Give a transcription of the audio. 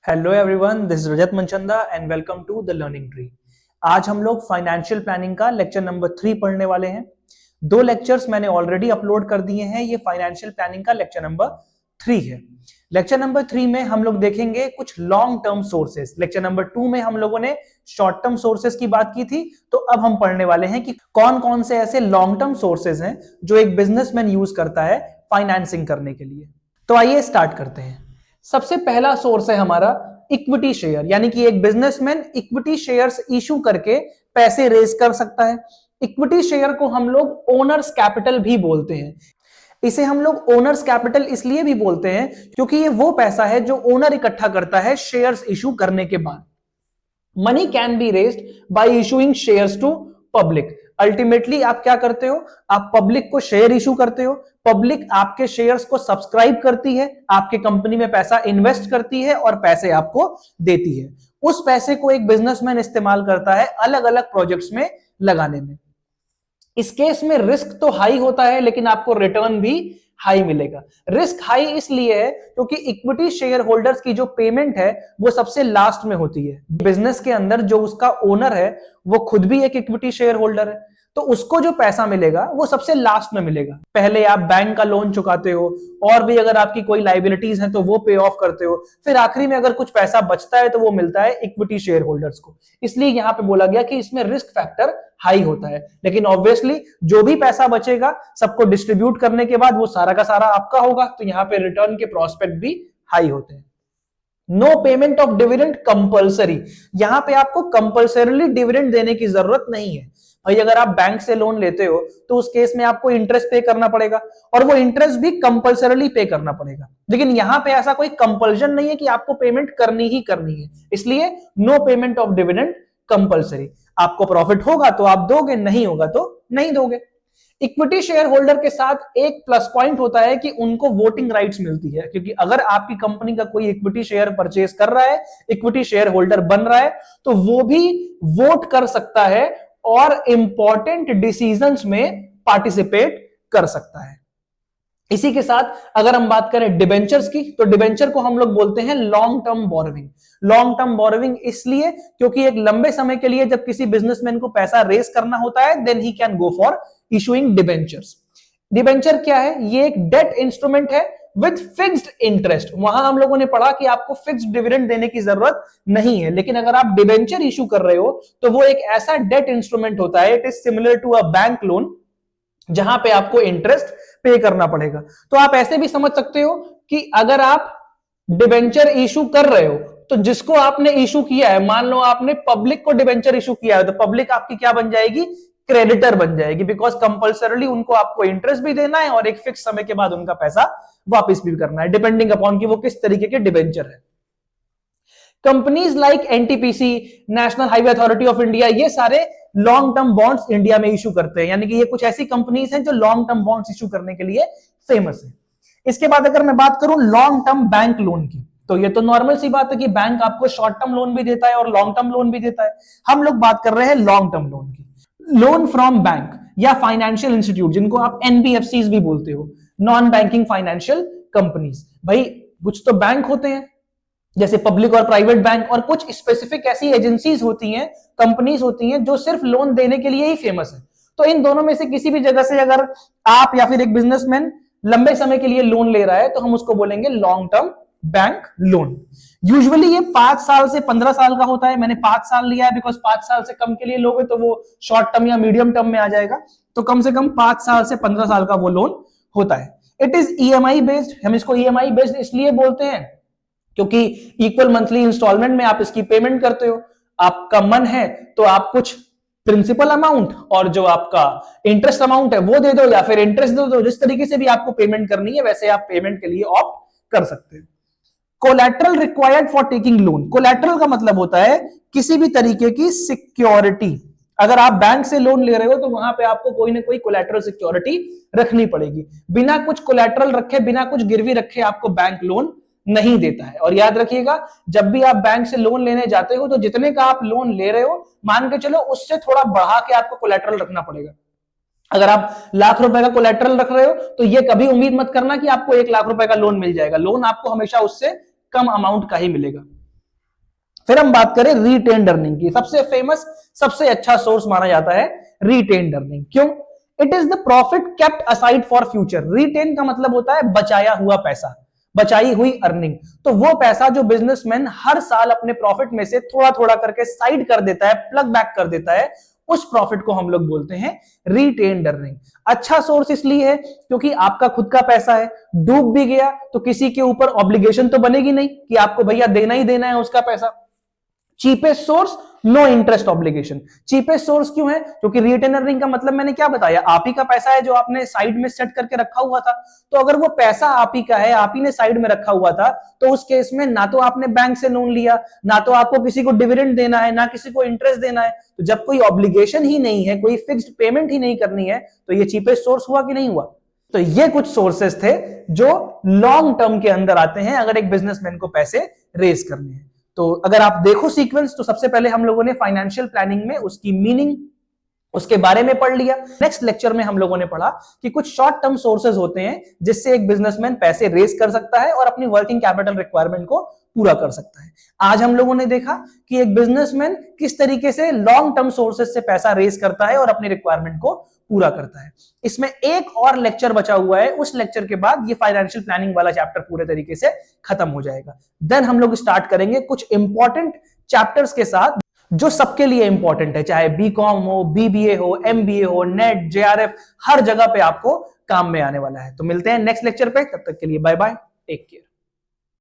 Hello everyone, this is Rajat Manchanda and welcome to the learning tree. आज हम लोग financial planning का लेक्चर नंबर 3 पढ़ने वाले हैं। 2 लेक्चर्स मैंने ऑलरेडी अपलोड कर दिए हैं। ये फाइनेंशियल प्लानिंग का लेक्चर नंबर 3 है। लेक्चर नंबर 3 में हम लोग देखेंगे कुछ long term sources. Lecture number 2 में हम लोगों ने शॉर्ट टर्म सोर्सेस की बात की थी, तो अब हम पढ़ने वाले हैं कि कौन कौन से ऐसे लॉन्ग टर्म सोर्सेस हैं जो एक बिजनेसमैन यूज करता है फाइनेंसिंग करने के लिए। तो आइए स्टार्ट करते हैं। सबसे पहला सोर्स है हमारा इक्विटी शेयर, यानी कि एक बिजनेसमैन इक्विटी शेयर्स इशू करके पैसे रेज कर सकता है। इक्विटी शेयर को हम लोग ओनर्स कैपिटल भी बोलते हैं। इसे हम लोग ओनर्स कैपिटल इसलिए भी बोलते हैं क्योंकि ये वो पैसा है जो ओनर इकट्ठा करता है शेयर्स इशू करने के बाद। Money can be raised by issuing shares to public. Ultimately आप क्या करते हो, आप पब्लिक को शेयर इशू करते हो, पब्लिक आपके शेयर्स को सब्सक्राइब करती है, आपके कंपनी में पैसा इन्वेस्ट करती है और पैसे आपको देती है। उस पैसे को एक बिजनेसमैन इस्तेमाल करता है अलग अलग प्रोजेक्ट्स में लगाने में। इस केस में रिस्क तो हाई होता है लेकिन आपको रिटर्न भी हाई मिलेगा। रिस्क हाई इसलिए है क्योंकि इक्विटी शेयर होल्डर्स की जो पेमेंट है वो सबसे लास्ट में होती है। बिजनेस के अंदर जो उसका ओनर है वो खुद भी एक इक्विटी शेयर होल्डर है, तो उसको जो पैसा मिलेगा वो सबसे लास्ट में मिलेगा। पहले आप बैंक का लोन चुकाते हो और भी अगर आपकी कोई लाइबिलिटीज हैं तो वो पे ऑफ करते हो, फिर आखिरी में अगर कुछ पैसा बचता है तो वो मिलता है इक्विटी शेयर होल्डर्स को। इसलिए यहां पे बोला गया कि इसमें रिस्क फैक्टर हाई होता है, लेकिन ऑब्वियसली जो भी पैसा बचेगा सबको डिस्ट्रीब्यूट करने के बाद वो सारा का सारा आपका होगा, तो यहां पे रिटर्न के प्रोस्पेक्ट भी हाई होते हैं। No payment of dividend compulsory. यहां पे आपको कंपल्सरीली डिविडेंड देने की जरूरत नहीं है। भाई अगर आप बैंक से लोन लेते हो तो उस केस में आपको इंटरेस्ट पे करना पड़ेगा और वो इंटरेस्ट भी कंपल्सरीली पे करना पड़ेगा, लेकिन यहां पे ऐसा कोई कंपल्शन नहीं है कि आपको पेमेंट करनी ही करनी है। इसलिए no payment of dividend compulsory. आपको प्रॉफिट होगा तो आप दोगे, नहीं होगा तो नहीं दोगे। इक्विटी शेयर होल्डर के साथ एक प्लस पॉइंट होता है कि उनको वोटिंग राइट्स मिलती है, क्योंकि अगर आपकी कंपनी का कोई इक्विटी शेयर परचेज कर रहा है, इक्विटी शेयर होल्डर बन रहा है, तो वो भी वोट कर सकता है और इंपॉर्टेंट डिसीजंस में पार्टिसिपेट कर सकता है। इसी के साथ अगर हम बात करें डिबेंचर्स की, तो डिबेंचर को हम लोग बोलते हैं long term borrowing. Long term borrowing इसलिए क्योंकि एक लंबे समय के लिए जब किसी बिजनेसमैन को पैसा रेज करना होता है, then he can go for issuing debentures. Debenture क्या है? ये एक डेट इंस्ट्रूमेंट है विद फिक्स्ड इंटरेस्ट। वहां हम लोगों ने पढ़ा कि आपको फिक्स्ड डिविडेंड देने की जरूरत नहीं है, लेकिन अगर आप डिबेंचर इशू कर रहे हो तो वो एक ऐसा डेट इंस्ट्रूमेंट होता है, it is similar to a bank loan, जहां पे आपको इंटरेस्ट पे करना पड़ेगा। तो आप ऐसे भी समझ सकते हो कि अगर आप डिबेंचर इशू कर रहे हो तो जिसको आपने इशू किया है, मान लो आपने पब्लिक को डिबेंचर इशू किया है, तो पब्लिक आपकी क्या बन जाएगी? क्रेडिटर बन जाएगी, बिकॉज कंपल्सरली उनको आपको इंटरेस्ट भी देना है और एक फिक्स समय के बाद उनका पैसा वापस भी करना है, डिपेंडिंग अपॉन कि वो किस तरीके के डिबेंचर है। Companies like NTPC, national highway authority of India, ये सारे लॉन्ग टर्म बॉन्ड्स इंडिया में इशू करते हैं, यानी कि ये कुछ ऐसी कंपनीज हैं जो लॉन्ग टर्म बॉन्ड्स इशू करने के लिए फेमस है। इसके बाद अगर मैं बात करूं लॉन्ग टर्म बैंक लोन की, तो ये तो नॉर्मल सी बात है कि बैंक आपको शॉर्ट टर्म लोन भी देता है और लॉन्ग टर्म लोन भी देता है। हम लोग बात कर रहे हैं लॉन्ग टर्म लोन की। लोन फ्रॉम बैंक या फाइनेंशियल इंस्टीट्यूट, जिनको आप एनबीएफसीज भी बोलते हो, नॉन बैंकिंग फाइनेंशियल कंपनीज। भाई कुछ तो बैंक होते हैं जैसे पब्लिक और प्राइवेट बैंक, और कुछ स्पेसिफिक ऐसी एजेंसीज होती हैं, कंपनीज होती हैं जो सिर्फ लोन देने के लिए ही फेमस है। तो इन दोनों में से किसी भी जगह से अगर आप या फिर एक बिजनेसमैन लंबे समय के लिए लोन ले रहा है तो हम उसको बोलेंगे long term bank loan. Usually ये 5 साल से 15 साल का होता है। मैंने 5 साल लिया है बिकॉज 5 साल से कम के लिए लोगे तो वो शॉर्ट टर्म या मीडियम टर्म में आ जाएगा, तो कम से कम 5 साल से 15 साल का वो लोन होता है। It is EMI based. हम इसको ईएमआई बेस्ड इसलिए बोलते हैं क्योंकि इक्वल मंथली इंस्टॉलमेंट में आप इसकी पेमेंट करते हो। आपका मन है तो आप कुछ प्रिंसिपल अमाउंट और जो आपका इंटरेस्ट अमाउंट है वो दे दो, या फिर इंटरेस्ट दे दो। जिस तरीके से भी आपको पेमेंट करनी है वैसे आप पेमेंट के लिए ऑप्ट कर सकते हैं। Collateral required for taking loan. Collateral का मतलब होता है किसी भी तरीके की सिक्योरिटी। अगर आप बैंक से लोन ले रहे हो तो वहां पे आपको कोई ना कोई कोलैटरल सिक्योरिटी रखनी पड़ेगी। बिना कुछ कोलैटरल रखे, बिना कुछ गिरवी रखे आपको बैंक लोन नहीं देता है। और याद रखिएगा, जब भी आप बैंक से लोन लेने जाते हो तो जितने का आप लोन ले रहे हो मान के चलो उससे थोड़ा बढ़ा के आपको कोलैटरल रखना पड़ेगा। अगर आप लाख रुपए का कोलैटरल रख रहे हो तो ये कभी उम्मीद मत करना कि आपको 1 लाख रुपए का लोन मिल जाएगा। लोन आपको हमेशा उससे कम अमाउंट का ही मिलेगा। फिर हम बात करें रिटेन्ड अर्निंग की, सबसे फेमस, सबसे अच्छा सोर्स माना जाता है रिटेन्ड अर्निंग। क्यों? It is the profit kept aside for future. Retain का मतलब होता है बचाया हुआ पैसा, बचाई हुई अर्निंग। तो वो पैसा जो बिजनेसमैन हर साल अपने प्रॉफिट में से थोड़ा थोड़ा करके साइड कर देता है, प्लग बैक कर देता है, उस प्रॉफिट को हम लोग बोलते हैं रिटेन्ड अर्निंग। अच्छा सोर्स इसलिए है क्योंकि आपका खुद का पैसा है, डूब भी गया तो किसी के ऊपर ऑब्लिगेशन तो बनेगी नहीं कि आपको भैया देना ही देना है उसका पैसा। Cheapest source, no interest obligation. Cheapest source क्यों है? क्योंकि रिटेन अर्निंग का मतलब मैंने क्या बताया, आप ही का पैसा है जो आपने साइड में सेट करके रखा हुआ था। तो अगर वो पैसा आप ही का है, आप ही ने साइड में रखा हुआ था, तो उस केस में ना तो आपने बैंक से लोन लिया, ना तो आपको किसी को डिविडेंड देना है, ना किसी को इंटरेस्ट देना है। तो जब कोई ऑब्लिगेशन ही नहीं है, कोई फिक्स्ड पेमेंट ही नहीं करनी है, तो ये चीपेस्ट सोर्स हुआ कि नहीं हुआ? तो ये कुछ सोर्सेस थे जो लॉन्ग टर्म के अंदर आते हैं अगर एक बिजनेसमैन को पैसे रेज करने हैं। तो अगर आप देखो सीक्वेंस, तो सबसे पहले हम लोगों ने फाइनेंशियल प्लानिंग में उसकी मीनिंग, उसके बारे में पढ़ लिया। नेक्स्ट लेक्चर में हम लोगों ने पढ़ा कि कुछ शॉर्ट टर्म सोर्सेज होते हैं जिससे एक बिजनेसमैन पैसे रेज कर सकता है और अपनी वर्किंग कैपिटल रिक्वायरमेंट को पूरा कर सकता है। आज हम लोगों ने देखा कि एक बिजनेसमैन किस तरीके से लॉन्ग टर्म सोर्सेज से पैसा रेज करता है और अपनी रिक्वायरमेंट को पूरा करता है। इसमें एक और लेक्चर बचा हुआ है, उस लेक्चर के बाद ये फाइनेंशियल प्लानिंग वाला चैप्टर पूरे तरीके से खत्म हो जाएगा। देन हम लोग स्टार्ट करेंगे कुछ इंपॉर्टेंट चैप्टर्स के साथ जो सबके लिए इंपॉर्टेंट है, चाहे बीकॉम हो, बीबीए हो, एमबीए हो, नेट, जेआरएफ, हर जगह पे आपको काम में आने वाला है। तो मिलते हैं नेक्स्ट लेक्चर पे, तब तक के लिए बाय बाय, टेक केयर।